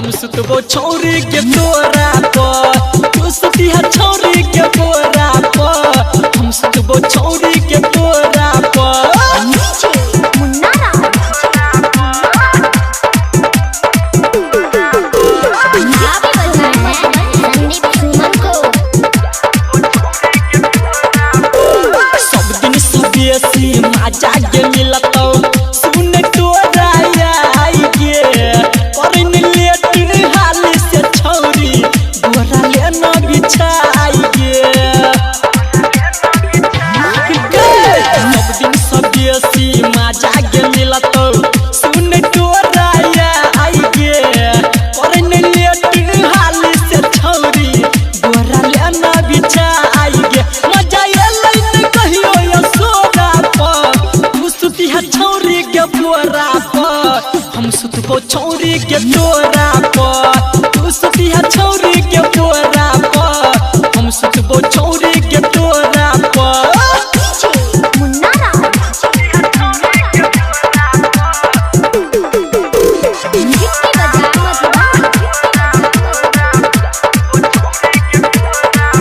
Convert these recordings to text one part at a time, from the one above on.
हम सुतबो छौरी के तोरा पर तू सुतिहा छौरी के तोरा पर हम सुतबो छौरी के तोरा पर सब दिन सबेसी मजा के मिलतो सुन तोरा आई गे करन लेटिन हाल से छौरी गोरा ले न बिछाई गे सब दिन सबेसी मजा के मिलतो सुन तोरा आई गे करन लेटिन हाल से छौरी गोरा ले न बिछाई गे मजा एलै न कहियो या सोरा पर तू सुतिहा छौरी के तोरा पर हम सुतबो छौरी के तोरा पर तू सुतिहा छौरी के तोरा पर हम सुतबो छौरी के तोरा पर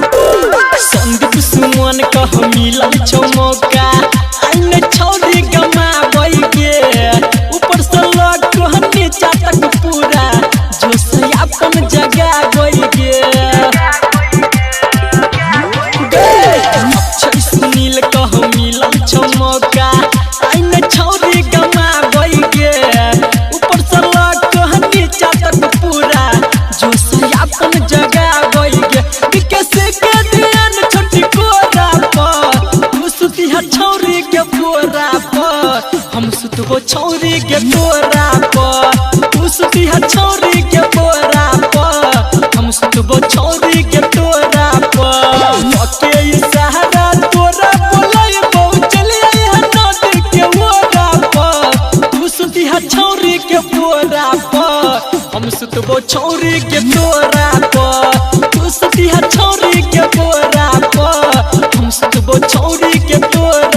संदीप सुमन कह मिलल छौ मौका आइने छौरी गमाबै गे ऊपर से लग कहनी चाटक पूरा जोश अपन जगाबै गे अक्षय सुनील कह मिलल छौ मौका आइने छौरी गमाबै गे ऊपर से लग कहनी चाटक पूरा जोश अपन जगाबै गे विकास के ध्यान छोटी कोरा पर तू सुतिहा छौरी के तोरा पर हम सुतबो छौरी के तोरा पर तू सुतिहा छौरी के तोरा पर हम सुतबो छौरी के तोरा पर ओके सहारा तोरा बोलै बहु चले नदी के ओरा पर तू सुतिहा छौरी के तोरा पर हम सुतबो छौरी के तोरा पर तू सुतिहा छौरी के तोरा पर हम सुतबो छौरी के तोरा